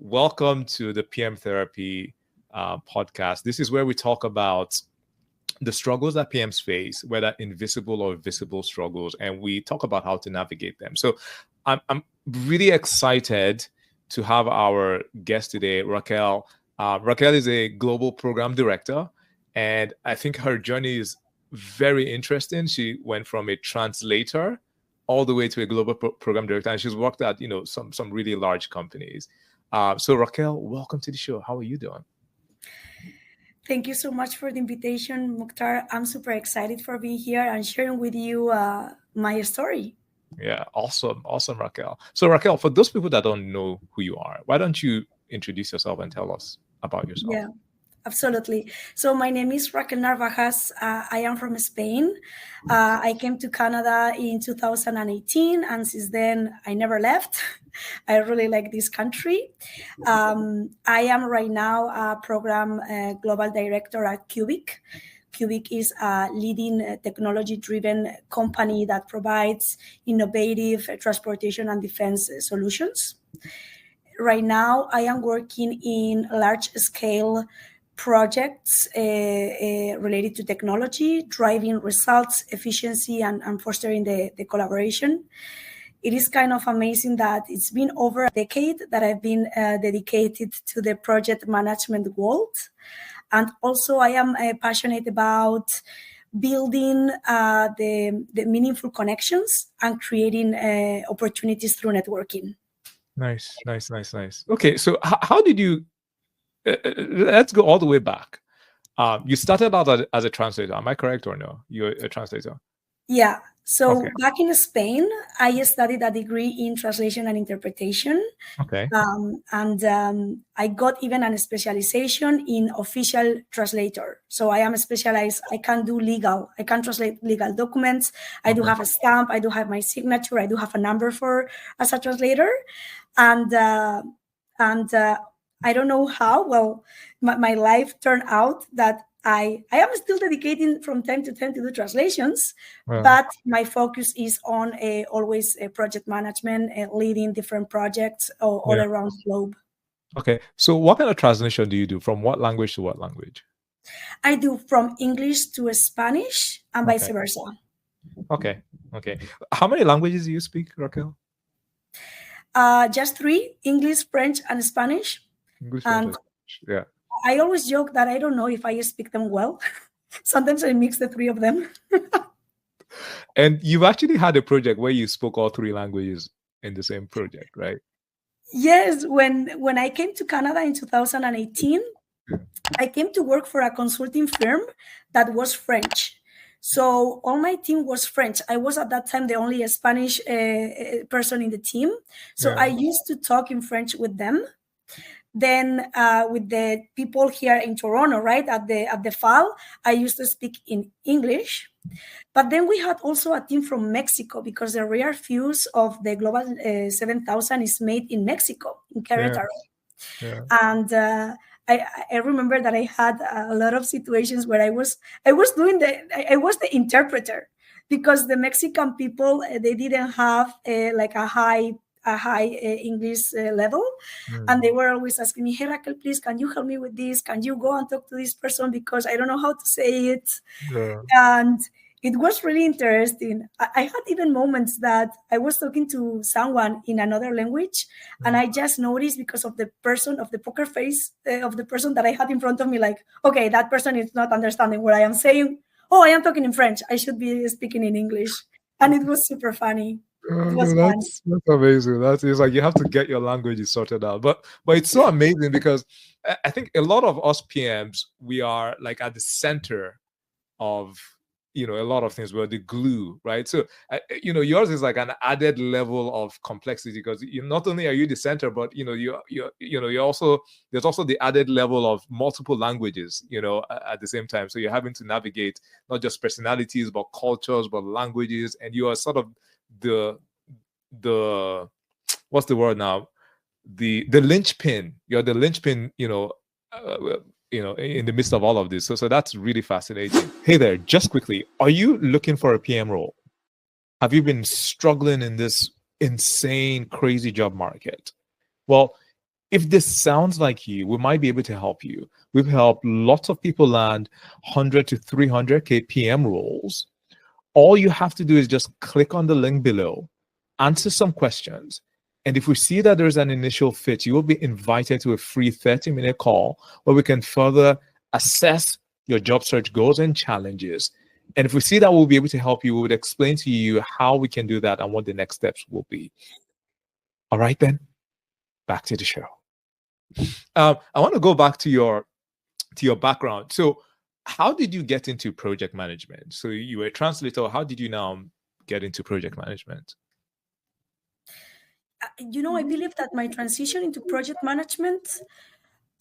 welcome to the PM Therapy podcast. This is where we talk about the struggles that PMs face, whether invisible or visible struggles, and we talk about how to navigate them. So I'm really excited to have our guest today, Raquel. Raquel is a global program director, and I think her journey is very interesting. She went from a translator all the way to a global program director, and she's worked at some really large companies. So Raquel, welcome to the show. How are you doing? Thank you so much for the invitation, Mukhtar. I'm super excited for being here and sharing with you my story. Yeah, awesome, Raquel. So Raquel, for those people that don't know who you are, why don't you introduce yourself and tell us about yourself? Yeah, absolutely. So my name is Raquel Narvajas. I am from Spain. I came to Canada in 2018, and since then I never left. I really like this country. I am right now a program global director at Cubic. Cubic is a leading technology-driven company that provides innovative transportation and defense solutions. Right now, I am working in large-scale projects related to technology, driving results, efficiency, and fostering the collaboration. It is kind of amazing that it's been over a decade that I've been dedicated to the project management world. And also I am passionate about building the meaningful connections and creating opportunities through networking. Nice. Okay, so how did you, let's go all the way back. You started out as a translator. Am I correct or no? You're a translator. Yeah. So back in Spain, I studied a degree in translation and interpretation. Okay. And I got even a specialization in official translator. So I am specialized. I can do legal. I can translate legal documents. I do have a stamp. I do have my signature. I do have a number for as a translator. And I don't know how. Well, my life turned out that I am still dedicating from time to time to do translations, but my focus is on always project management, leading different projects all around the globe. Okay, so what kind of translation do you do? From what language to what language? I do from English to Spanish and vice versa. Okay. How many languages do you speak, Raquel? Just 3, English, French, and Spanish. English, French, and Spanish. Yeah. I always joke that I don't know if I speak them well. Sometimes I mix the 3 of them. And you've actually had a project where you spoke all 3 languages in the same project, right? Yes. When I came to Canada in 2018, I came to work for a consulting firm that was French. So all my team was French. I was at that time the only Spanish person in the team. So I used to talk in French with them. Then with the people here in Toronto, right, at the FAL, I used to speak in English. But then we had also a team from Mexico because the rare fuse of the Global 7000 is made in Mexico, in Querétaro. Yeah. And I remember that I had a lot of situations where I was the interpreter because the Mexican people, they didn't have like a high English level. And they were always asking me, hey, Raquel, please, can you help me with this? Can you go and talk to this person? Because I don't know how to say it. Yeah. And it was really interesting. I had even moments that I was talking to someone in another language, and I just noticed because of the person, of the poker face of the person that I had in front of me, like, okay, that person is not understanding what I am saying. Oh, I am talking in French. I should be speaking in English. And it was super funny. That's amazing. It's like you have to get your languages sorted out. But it's so amazing because I think a lot of us PMs, we are like at the center of a lot of things. We're the glue, right? So yours is like an added level of complexity because not only are you the center, but you're also, there's also the added level of multiple languages at the same time. So you're having to navigate not just personalities but cultures, but languages, and you are sort of the what's the word now, the linchpin. You're the linchpin in the midst of all of this. So that's really fascinating. Hey there, just quickly, are you looking for a PM role? Have you been struggling in this insane, crazy job market? Well, if this sounds like you, we might be able to help you. We've helped lots of people land 100 to 300K PM roles. All you have to do is just click on the link below, answer some questions. And if we see that there's an initial fit, you will be invited to a free 30-minute call where we can further assess your job search goals and challenges. And if we see that we'll be able to help you, we would explain to you how we can do that and what the next steps will be. All right, then, back to the show. I want to go back to your background. So how did you get into project management? So you were a translator. How did you now get into project management? I believe that my transition into project management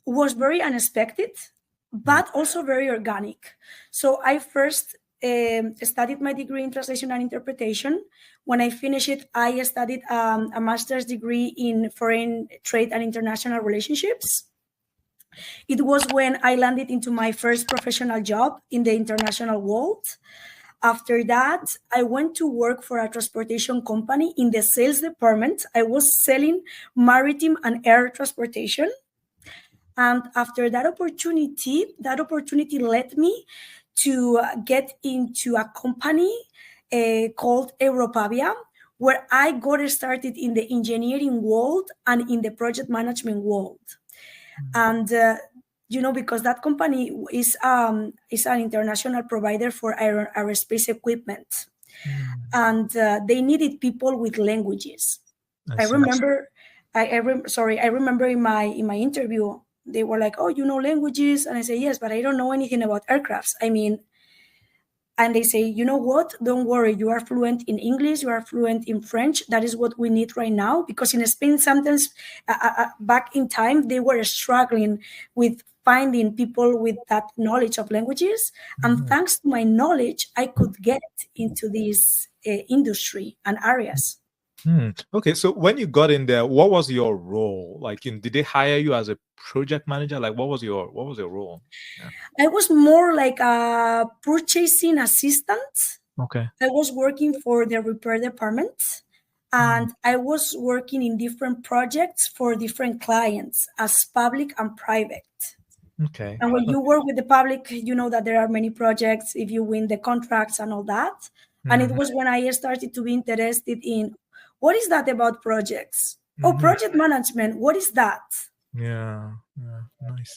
was very unexpected, but also very organic. So I first studied my degree in translation and interpretation. When I finished it, I studied a master's degree in foreign trade and international relationships. It was when I landed into my first professional job in the international world. After that, I went to work for a transportation company in the sales department. I was selling maritime and air transportation. And after that opportunity led me to get into a company called Europavia, where I got started in the engineering world and in the project management world. And because that company is an international provider for aerospace equipment, and they needed people with languages. I remember in my interview, they were like, "Oh, you know languages?" And I say, "Yes, but I don't know anything about aircrafts." And they say, "You know what? Don't worry. You are fluent in English. You are fluent in French. That is what we need right now." Because in Spain, sometimes back in time, they were struggling with finding people with that knowledge of languages. And thanks to my knowledge, I could get into this industry and areas. Okay, so when you got in there, what was your role? Like, did they hire you as a project manager? Like, what was your role? Yeah. I was more like a purchasing assistant. Okay. I was working for the repair department, and I was working in different projects for different clients, as public and private. Okay. And when you work with the public, you know that there are many projects if you win the contracts and all that. And it was when I started to be interested in what is that about projects? Oh, project management. What is that? Yeah.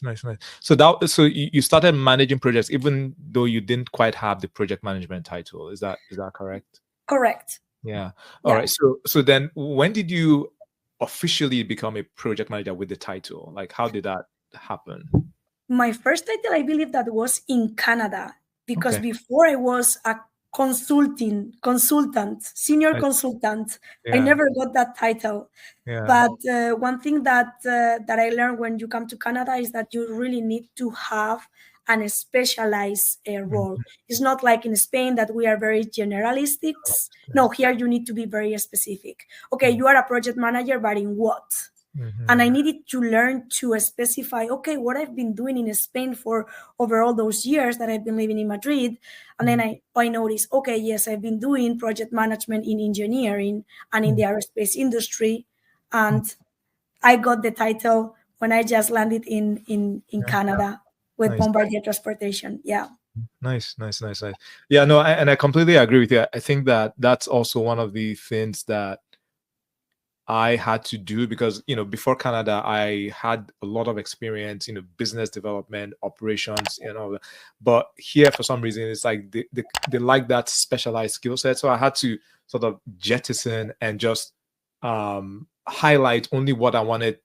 Nice. So you started managing projects even though you didn't quite have the project management title. Is that correct? Correct. Yeah. All right. So then when did you officially become a project manager with the title? Like, how did that happen? My first title, I believe that was in Canada, because before I was a consultant, senior consultant. Yeah. I never got that title. Yeah. But one thing that I learned when you come to Canada is that you really need to have a specialized role. It's not like in Spain that we are very generalistic. No, here you need to be very specific. Okay, you are a project manager, but in what? And I needed to learn to specify, okay, what I've been doing in Spain for over all those years that I've been living in Madrid. And then I noticed, okay, yes, I've been doing project management in engineering and in the aerospace industry. And I got the title when I just landed in Canada with Bombardier Transportation. Yeah. Nice. Yeah, no, and I completely agree with you. I think that that's also one of the things that I had to do, because before Canada I had a lot of experience, business development, operations, but here for some reason it's like they like that specialized skill set, so I had to sort of jettison and just highlight only what I wanted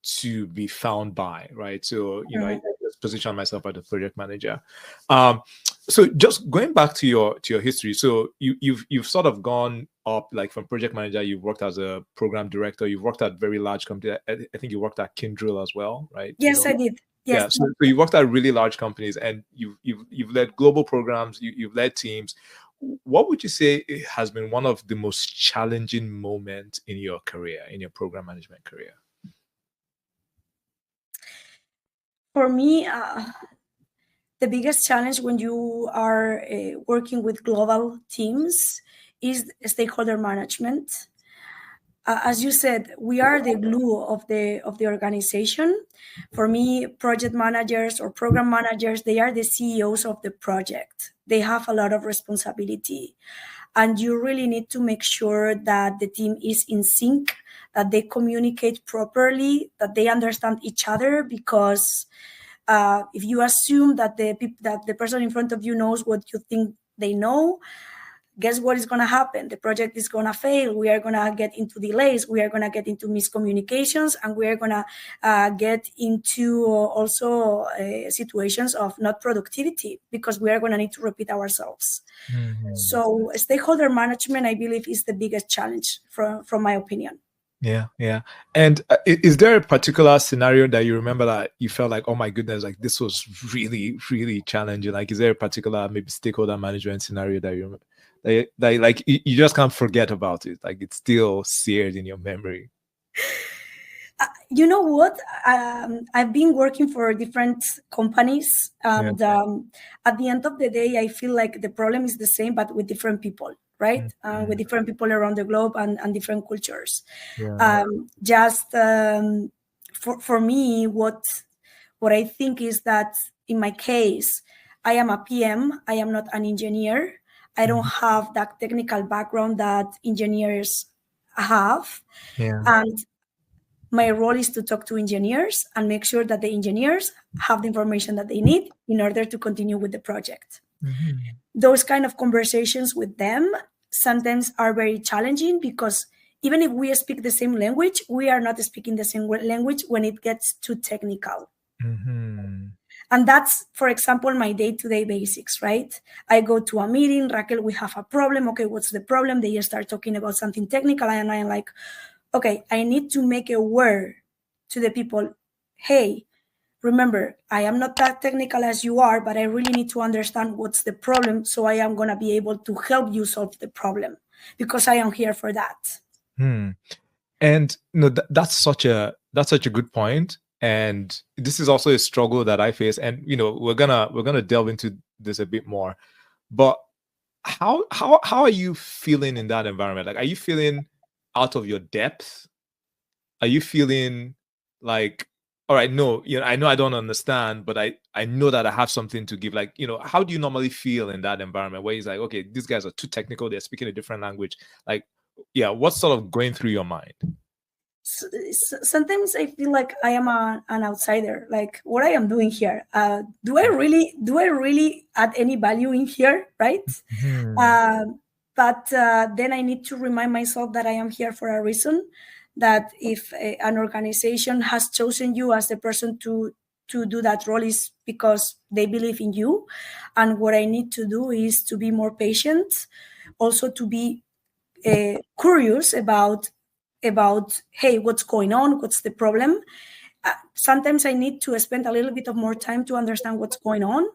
to be found by, right? So I just position myself as a project manager. So just going back to your history, so you've sort of gone up, like from project manager, you've worked as a program director, you've worked at very large companies. I think you worked at Kindrill as well, right? Yes, I did. Yes. Yeah, so you worked at really large companies, and you've led global programs, you've led teams. What would you say has been one of the most challenging moments in your career, in your program management career? For me, the biggest challenge when you are working with global teams is stakeholder management. as you said, we are the glue of the organization. For me, project managers or program managers, they are the CEOs of the project. They have a lot of responsibility, and you really need to make sure that the team is in sync, that they communicate properly, that they understand each other. Because if you assume that the person in front of you knows what you think they know, guess what is going to happen? The project is going to fail. We are going to get into delays. We are going to get into miscommunications, and we are going to get into also situations of not productivity, because we are going to need to repeat ourselves. Mhm. So stakeholder management, I believe, is the biggest challenge from my opinion. Yeah. And is there a particular scenario that you remember that you felt like, oh my goodness, like this was really, really challenging? Like, is there a particular maybe stakeholder management scenario that you remember that like you just can't forget about it? Like it's still seared in your memory. You know what? I've been working for different companies, and at the end of the day, I feel like the problem is the same, but with different people, right? With different people around the globe, and different cultures. Yeah. For me, what I think is that in my case, I am a PM. I am not an engineer. I don't have that technical background that engineers have, Yeah. and my role is to talk to engineers and make sure that the engineers have the information that they need in order to continue with the project. Those kind of conversations with them sometimes are very challenging, because even if we speak the same language, we are not speaking the same language when it gets too technical. And that's, for example, my day-to-day basics, right? I go to a meeting, Raquel, we have a problem. Okay, what's the problem? They start talking about something technical, and I'm like, okay, I need to make aware to the people, hey, remember, I am not that technical as you are, but I really need to understand what's the problem, so I am going to be able to help you solve the problem, because I am here for that. And no, that's such a good point. And this is also a struggle that I face. And we're gonna delve into this a bit more. But how are you feeling in that environment? Like, are you feeling out of your depth? Are you feeling like, all right, no, I know I don't understand, but I know that I have something to give. Like, how do you normally feel in that environment where it's like, okay, these guys are too technical, they're speaking a different language? Like, yeah, what's sort of going through your mind? Sometimes I feel like I am an outsider. Like, what I am doing here? Do I really add any value in here, right? But then I need to remind myself that I am here for a reason. That if an organization has chosen you as the person to do that role, is because they believe in you. And what I need to do is to be more patient, also to be curious about hey, what's going on, what's the problem. Sometimes I need to spend a little bit of more time to understand what's going on,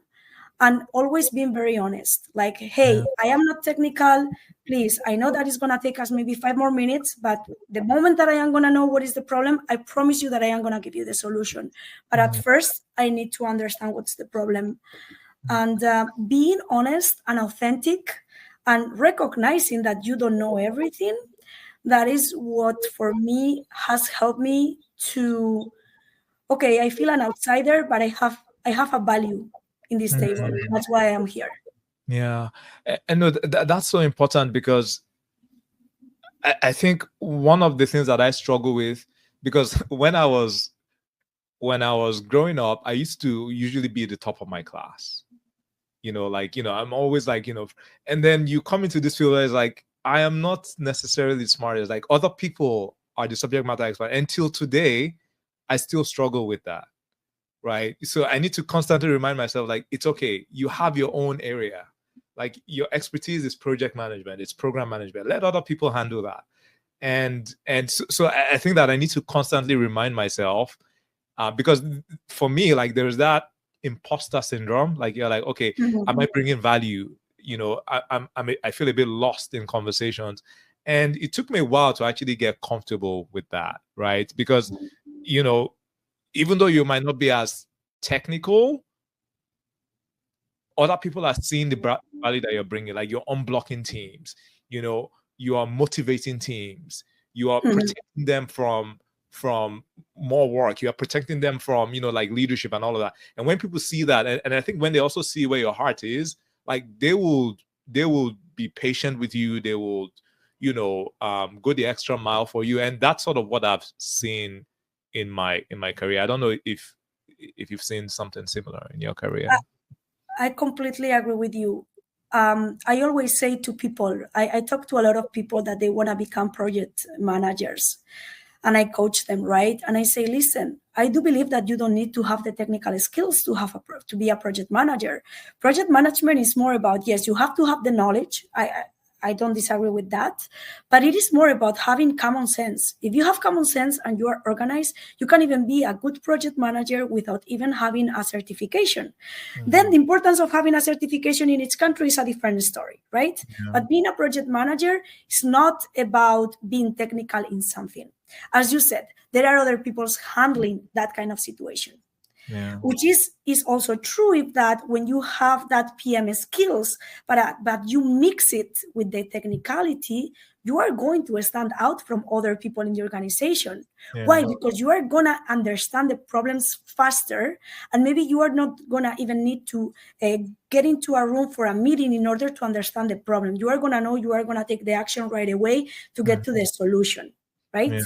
and always being very honest, like, hey, I am not technical, please, I know that it's going to take us maybe 5 more minutes, but the moment that I am going to know what is the problem, I promise you that I am going to give you the solution. But at first I need to understand what's the problem. And being honest and authentic, and recognizing that you don't know everything, that is what for me has helped me to, okay, I feel an outsider, but I have a value in this table. That's why I am here. Yeah. And no, that's so important, because I think one of the things that I struggle with, because when I was growing up, I used to usually be at the top of my class. I'm always like, and then you come into this field where it's like, I am not necessarily smart. It's like other people are the subject matter expert. Until today, I still struggle with that. Right. So I need to constantly remind myself, like, it's okay. You have your own area. Like, your expertise is project management, it's program management. Let other people handle that. And so I think that I need to constantly remind myself, because for me, like, there's that imposter syndrome. Like, you're like, okay, am I bringing value? I feel a bit lost in conversations, and it took me a while to actually get comfortable with that, right? Because even though you might not be as technical, other people are seeing the value that you're bringing. Like, you're unblocking teams, you are motivating teams, you are protecting them from more work, you are protecting them from, you know, like leadership and all of that. And when people see that, and I think when they also see where your heart is, like they will be patient with you, they will, you know, go the extra mile for you. And that's sort of what I've seen in my career. I don't know if you've seen something similar in your career. I completely agree with you. I always say to people, I talk to a lot of people that they want to become project managers, and I coach them, right? And I say, listen, I do believe that you don't need to have the technical skills to have to be a project manager. Project management is more about, yes, you have to have the knowledge. I don't disagree with that, but it is more about having common sense. If you have common sense and you are organized, you can even be a good project manager without even having a certification. Then the importance of having a certification in each country is a different story, right? Yeah. But being a project manager is not about being technical in something. As you said, there are other people handling that kind of situation. Yeah. Which is also true if that when you have that PM skills, but you mix it with the technicality, you are going to stand out from other people in the organization. Yeah. Why? Because you are gonna understand the problems faster, and maybe you are not gonna even need to get into a room for a meeting in order to understand the problem. You are gonna know, you are gonna take the action right away to get to the solution, right?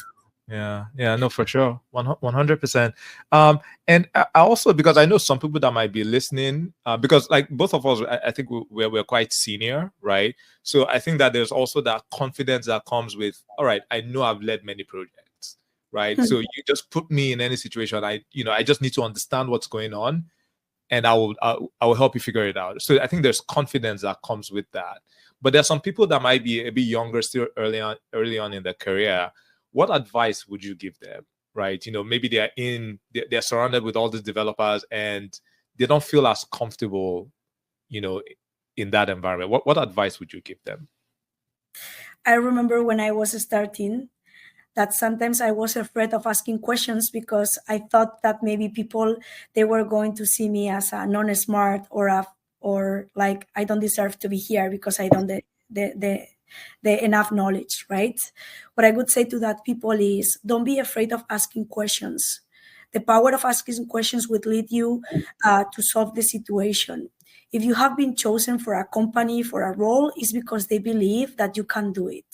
Yeah, no, for sure, 100%. And I also, because I know some people that might be listening, because like both of us, I think we're quite senior, right? So I think that there's also that confidence that comes with, all right, I know I've led many projects, right? So you just put me in any situation, I just need to understand what's going on, and I will help you figure it out. So I think there's confidence that comes with that. But there's some people that might be a bit younger, still early on in their career. What advice would you give them, right? You know, maybe they're surrounded with all these developers and they don't feel as comfortable, you know, in that environment. What advice would you give them? I remember when I was starting that sometimes I was afraid of asking questions because I thought that maybe people, they were going to see me as a non-smart or like I don't deserve to be here because I don't the enough knowledge, right? What I would say to that people is don't be afraid of asking questions. The power of asking questions would lead you to solve the situation. If you have been chosen for a company, for a role, it's because they believe that you can do it.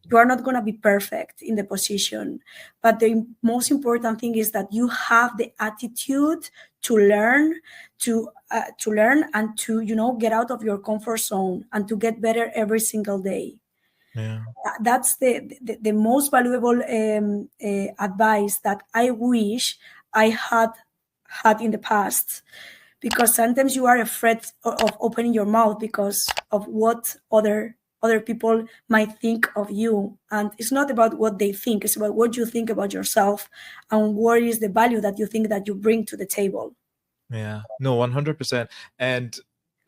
You are not going to be perfect in the position, but the most important thing is that you have the attitude to learn, and to, you know, get out of your comfort zone and to get better every single day. Yeah. That's the most valuable advice that I wish I had in the past, because sometimes you are afraid of opening your mouth because of what other people might think of you. And it's not about what they think, it's about what you think about yourself and what is the value that you think that you bring to the table. Yeah, no, 100%. And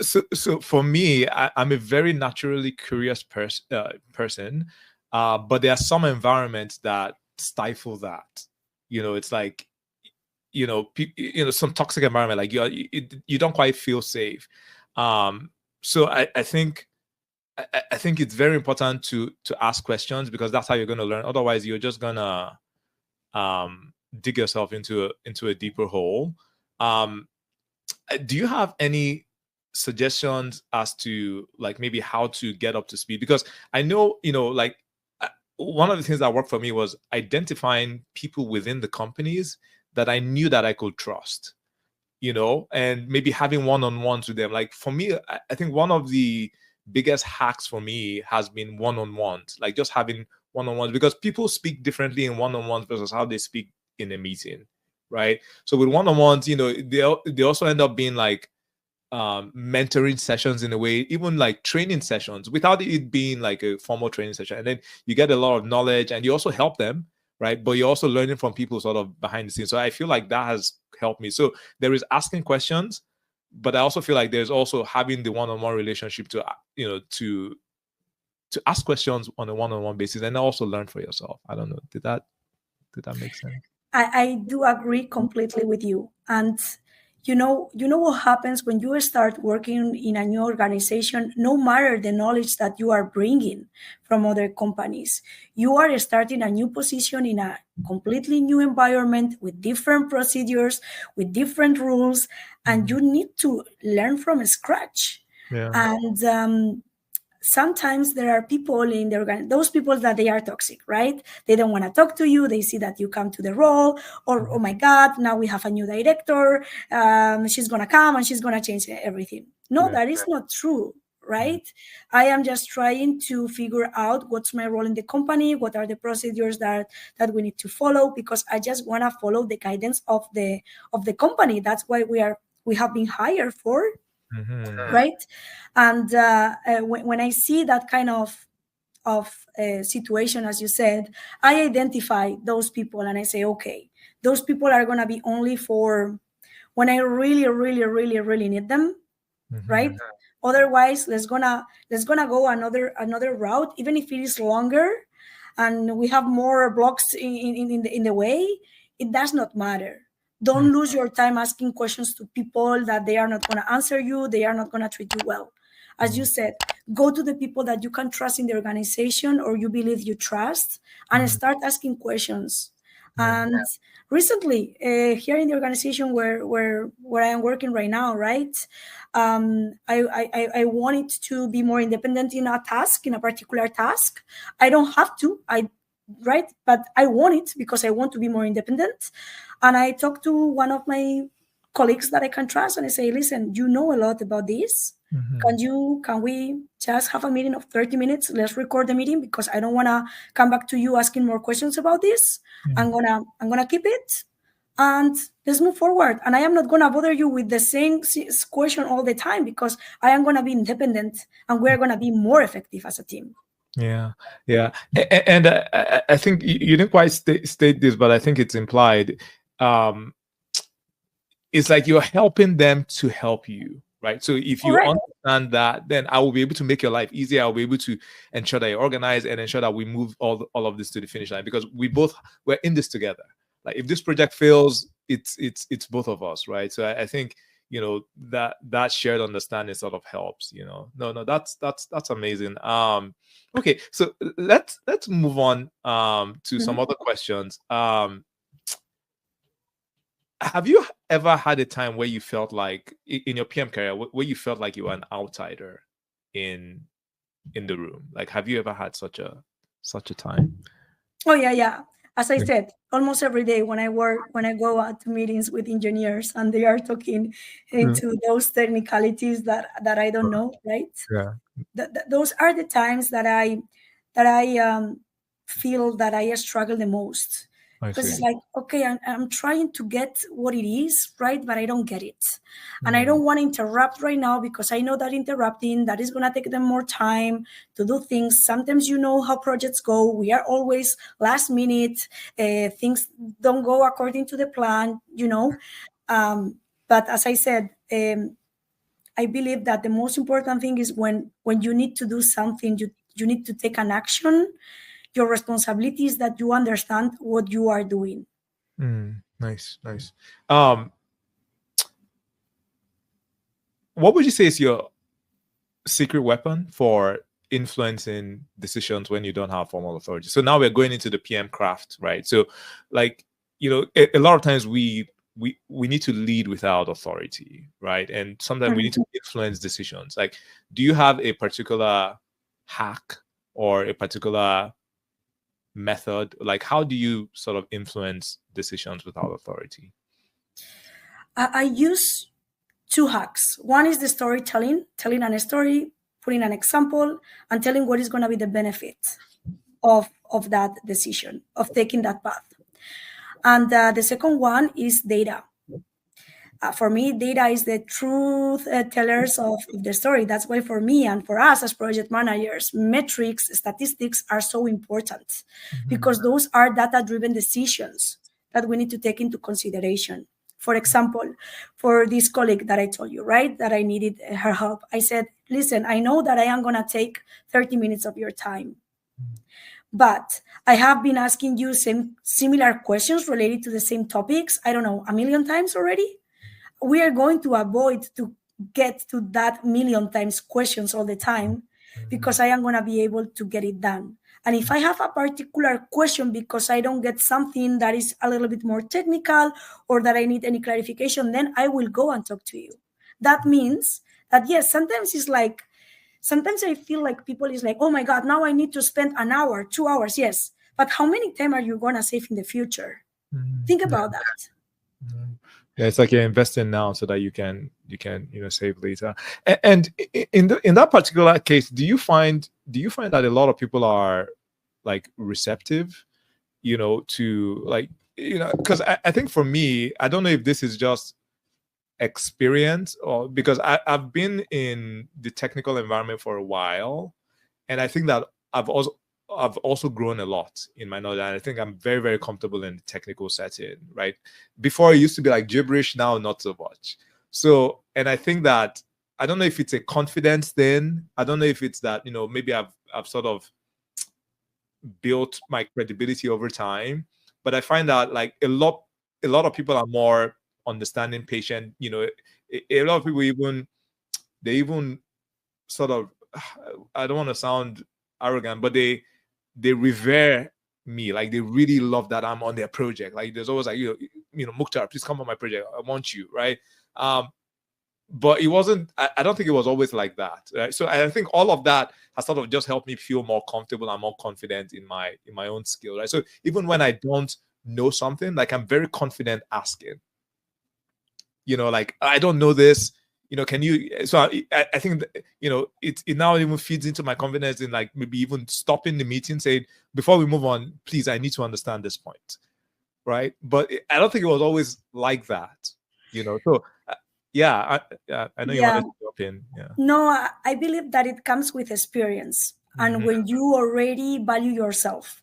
so for me, I'm a very naturally curious person, but there are some environments that stifle that. You know, it's like, you know, some toxic environment, like you don't quite feel safe. So I think it's very important to ask questions, because that's how you're going to learn. Otherwise, you're just gonna dig yourself into a deeper hole. Do you have any suggestions as to like maybe how to get up to speed? Because I know, you know, like one of the things that worked for me was identifying people within the companies that I knew that I could trust, you know, and maybe having one-on-ones with them. Like for me, I think one of the biggest hacks for me has been one-on-ones, like just having one-on-ones, because people speak differently in one-on-ones versus how they speak in a meeting, right? So with one-on-ones, you know, they also end up being like mentoring sessions in a way, even like training sessions without it being like a formal training session. And then you get a lot of knowledge and you also help them, right? But you're also learning from people sort of behind the scenes. So I feel like that has helped me. So there is asking questions, but I also feel like there's also having the one-on-one relationship to, you know, to ask questions on a one-on-one basis and also learn for yourself. I don't know. Did that make sense? I do agree completely with you. And you know what happens when you start working in a new organization. No matter the knowledge that you are bringing from other companies, you are starting a new position in a completely new environment with different procedures, with different rules, and you need to learn from scratch. Yeah. And sometimes there are people in the those people that they are toxic, right? They don't want to talk to you. They see that you come to the role, or oh my God, now we have a new director. She's gonna come and she's gonna change everything. No, that is not true, right? I am just trying to figure out what's my role in the company, what are the procedures that we need to follow, because I just want to follow the guidance of the company. That's why we have been hired for. Right. And when I see that kind of situation, as you said, I identify those people and I say, okay, those people are going to be only for when I really, really, really, really need them. Right. Otherwise, let's gonna go another route, even if it is longer and we have more blocks in the way. It does not matter. Don't lose your time asking questions to people that they are not going to answer you. They are not going to treat you well. As you said, go to the people that you can trust in the organization or you believe you trust, and start asking questions. And recently, here in the organization where I am working right now, right, I wanted to be more independent in a particular task. I don't have to, right, but I want it because I want to be more independent. And I talked to one of my colleagues that I can trust, and I say, listen, you know a lot about this. Can we just have a meeting of 30 minutes? Let's record the meeting because I don't want to come back to you asking more questions about this. I'm gonna keep it and let's move forward. And I am not gonna bother you with the same question all the time, because I am gonna be independent and we're gonna be more effective as a team. Yeah. And I think you didn't quite state this, but I think it's implied. It's like you're helping them to help you, right? So if you understand that, then I will be able to make your life easier. I'll be able to ensure that you're organized and ensure that we move all of this to the finish line, because we're in this together. Like if this project fails, it's both of us, right? So I think that shared understanding sort of helps. No, that's amazing. Okay, so let's move on to some other questions. Have you ever had a time where you felt like in your PM career where you felt like you were an outsider in the room? Like, have you ever had such a time? Oh yeah. As I said, almost every day when I go out to meetings with engineers and they are talking into those technicalities that I don't know, right? Yeah. Those are the times that I feel that I struggle the most. Because it's like, okay, I'm trying to get what it is, right? But I don't get it. And I don't want to interrupt right now because I know that interrupting, that is going to take them more time to do things. Sometimes you know how projects go. We are always last minute. Things don't go according to the plan, But as I said, I believe that the most important thing is when you need to do something, you need to take an action. Your responsibility is that you understand what you are doing. Nice. What would you say is your secret weapon for influencing decisions when you don't have formal authority? So now we're going into the PM craft, right? So like, a lot of times we need to lead without authority, right? And sometimes we need to influence decisions. Like, do you have a particular hack or a particular method? Like, how do you sort of influence decisions without authority? I use two hacks. One is the storytelling, telling a story, putting an example, and telling what is going to be the benefit of that decision, of taking that path. And the second one is data. For me, data is the truth tellers of the story. That's why for me and for us as project managers, metrics, statistics are so important, because those are data-driven decisions that we need to take into consideration. For example, for this colleague that I told you, right, that I needed her help, I said, listen, I know that I am going to take 30 minutes of your time, but I have been asking you similar questions related to the same topics, I don't know, a million times already. we are going to avoid to get to that million times questions all the time, because I am going to be able to get it done. And if I have a particular question because I don't get something that is a little bit more technical, or that I need any clarification, then I will go and talk to you. That means that, yes, sometimes I feel like people is like, oh my God, now I need to spend an hour, 2 hours. Yes. But how many time are you going to save in the future? Think about that. Yeah, it's like you're investing now so that you can save later. And in that particular case, do you find that a lot of people are like receptive, to like, because I think for me, I don't know if this is just experience, or because I've been in the technical environment for a while, and I think that I've also grown a lot in my knowledge. And I think I'm very, very comfortable in the technical setting, right? Before it used to be like gibberish, now not so much. So, and I think that, I don't know if it's a confidence thing. I don't know if it's that, maybe I've sort of built my credibility over time. But I find that like a lot of people are more understanding, patient. A lot of people even sort of, I don't want to sound arrogant, but they revere me. Like they really love that I'm on their project. Like there's always like, Mukhtar, please come on my project. I want you, right? But it wasn't, I don't think it was always like that, right? So I think all of that has sort of just helped me feel more comfortable and more confident in my own skill, right? So even when I don't know something, like I'm very confident asking, like I don't know this, can you? So I think it now even feeds into my confidence in like maybe even stopping the meeting, saying, before we move on, please, I need to understand this point, right? But I don't think it was always like that, So yeah, I know you wanted to jump in. Yeah. No, I believe that it comes with experience, and when you already value yourself.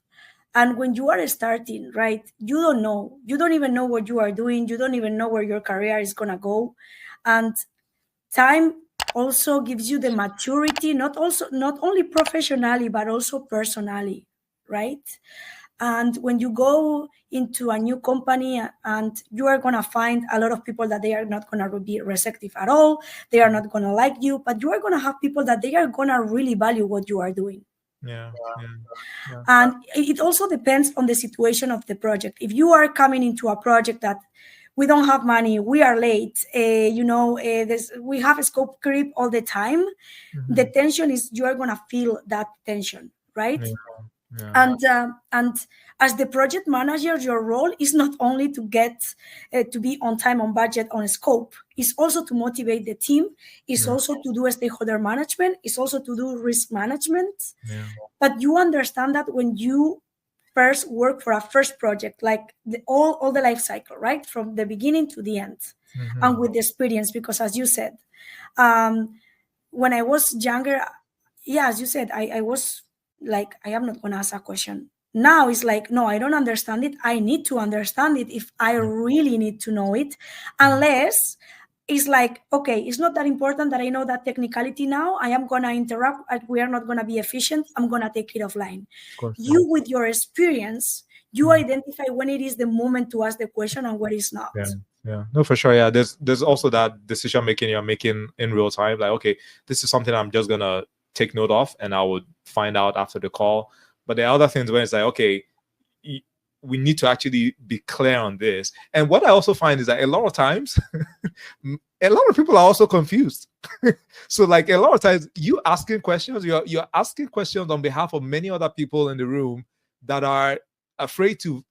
And when you are starting, right, you don't even know what you are doing. You don't even know where your career is going to go. And time also gives you the maturity, not only professionally, but also personally, right? And when you go into a new company, and you are going to find a lot of people that they are not going to be receptive at all, they are not going to like you, but you are going to have people that they are going to really value what you are doing. Yeah. And it also depends on the situation of the project. If you are coming into a project that we don't have money, we are late, we have a scope creep all the time, the tension is, you are going to feel that tension, right? And as the project manager, your role is not only to get to be on time, on budget, on scope. It's also to motivate the team. It's also to do stakeholder management. It's also to do risk management. But you understand that when you first work for a first project, like all the life cycle, right, from the beginning to the end, and with the experience, because as you said, when I was younger, as you said, I was like, I am not going to ask a question. Now it's like, no, I don't understand it. I need to understand it if I really need to know it. Unless it's like, okay, it's not that important that I know that technicality now. I am going to interrupt. We are not going to be efficient. I'm going to take it offline. You, with your experience, you identify when it is the moment to ask the question and when it's not. Yeah, no, for sure. Yeah, there's also that decision making you're making in real time. Like, okay, this is something I'm just gonna take note of, and I would find out after the call. But there are other things where it's like, okay, we need to actually be clear on this. And what I also find is that a lot of times, a lot of people are also confused. So like a lot of times, you asking questions, you're asking questions on behalf of many other people in the room that are afraid to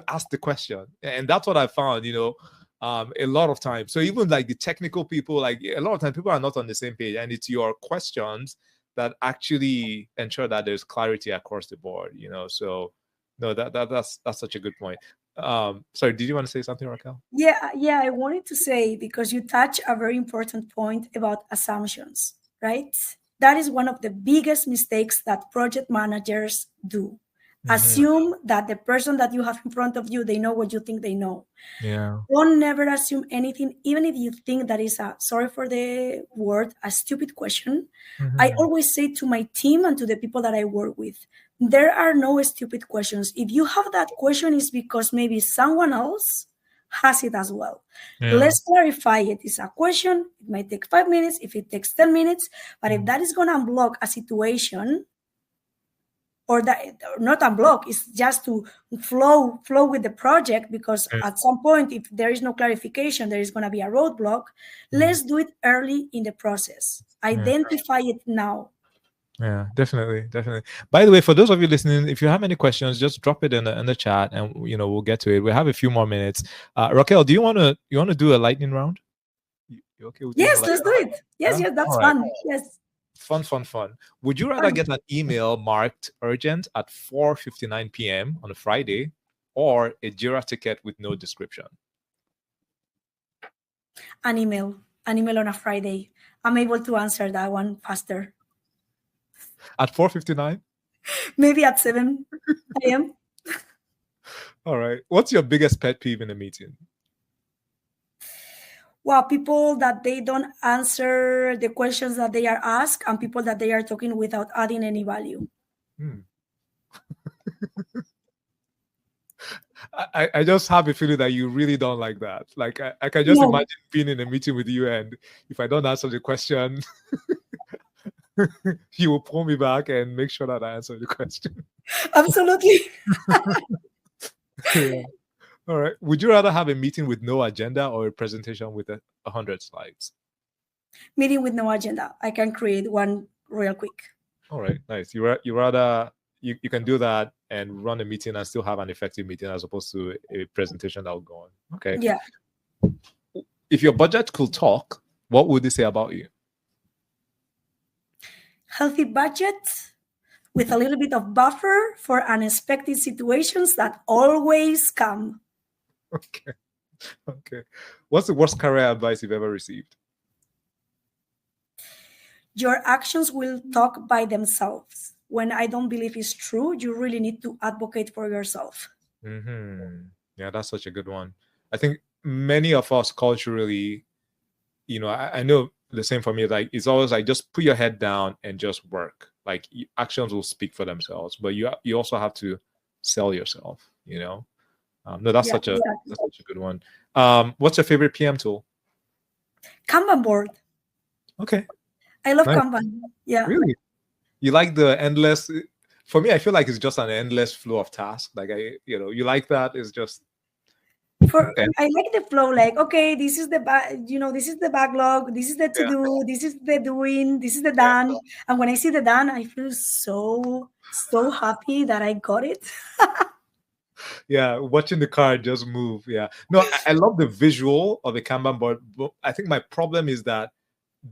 ask the question. And that's what I found, a lot of times. So even like the technical people, like a lot of times people are not on the same page, and it's your questions that actually ensure that there's clarity across the board, So no, that's such a good point. Sorry, did you want to say something, Raquel? Yeah, I wanted to say, because you touch a very important point about assumptions, right? That is one of the biggest mistakes that project managers do. Assume that the person that you have in front of you, they know what you think they know. Yeah. Don't never assume anything, even if you think that is sorry for the word, a stupid question. I always say to my team and to the people that I work with, there are no stupid questions. If you have that question, it's because maybe someone else has it as well. Yeah. Let's clarify it. It's a question. It might take 5 minutes. If it takes 10 minutes, but if that is going to unblock a situation, or that not unblock, it's just to flow with the project, because at some point, if there is no clarification, there is going to be a roadblock. Let's do it early in the process. Identify it now. Yeah, definitely. By the way, for those of you listening, if you have any questions, just drop it in the chat, and we'll get to it. We have a few more minutes. Raquel, do you want to do a lightning round? You okay with yes, let's do it. Yes, that's fun. Yes. Fun. Would you rather get an email marked urgent at 4:59 p.m. on a Friday, or a Jira ticket with no description? An email on a Friday. I'm able to answer that one faster. At 4:59? Maybe at 7 a.m. All right. What's your biggest pet peeve in a meeting? Well, people that they don't answer the questions that they are asked, and people that they are talking without adding any value. I just have a feeling that you really don't like that. Like, I can just imagine being in a meeting with you, and if I don't answer the question, you will pull me back and make sure that I answer the question. Absolutely. Yeah. All right. Would you rather have a meeting with no agenda or a presentation with 100 slides? Meeting with no agenda. I can create one real quick. All right. Nice. You rather you can do that and run a meeting and still have an effective meeting, as opposed to a presentation that will go on. Okay. Yeah. If your budget could talk, what would they say about you? Healthy budget with a little bit of buffer for unexpected situations that always come. Okay. What's the worst career advice you've ever received? Your actions will talk by themselves. When I don't believe it's true, you really need to advocate for yourself. Yeah, that's such a good one. I think many of us culturally, I know the same for me. Like, it's always like, just put your head down and just work. Like, actions will speak for themselves, but you also have to sell yourself. No, that's such a good one. What's your favorite PM tool? Kanban board. Okay. I love Kanban. Yeah. Really? You like the endless? For me, I feel like it's just an endless flow of tasks. Like, you like that? It's just. I like the flow. Like, okay, this is the this is the backlog. This is the to do. This is the doing. This is the done. And when I see the done, I feel so happy that I got it. Yeah, watching the car just move. Yeah, no, I love the visual of the Kanban board, but I think my problem is that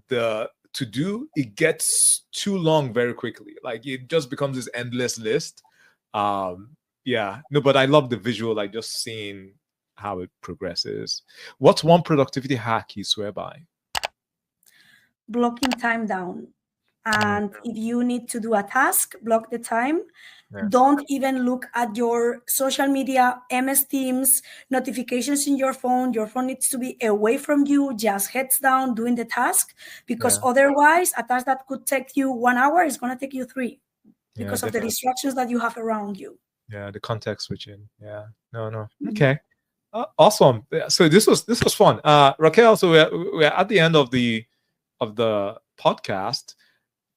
the to do, it gets too long very quickly. Like, it just becomes this endless list. Yeah, no, but I love the visual, like just seeing how it progresses. What's one productivity hack you swear by? Blocking time down. And if you need to do a task, block the time. Don't even look at your social media, MS Teams, notifications in your phone. Your phone needs to be away from you, just heads down doing the task, because otherwise a task that could take you 1 hour is going to take you 3 because of the distractions that you have around you. Yeah, the context switching. Yeah, no. Okay, awesome. So this was fun. Raquel, so we're at the end of the podcast.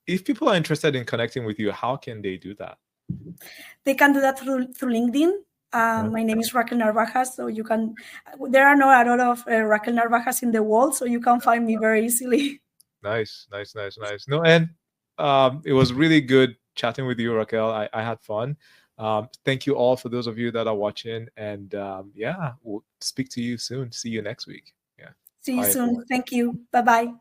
If people are interested in connecting with you, how can they do that? They can do that through LinkedIn. My name is Raquel Narvajas, so you can. There are not a lot of Raquel Narvajas in the world, so you can find me very easily. Nice. No, and it was really good chatting with you, Raquel. I had fun. Thank you all for those of you that are watching, and we'll speak to you soon. See you next week. Yeah. See you soon. Thank you. Bye-bye.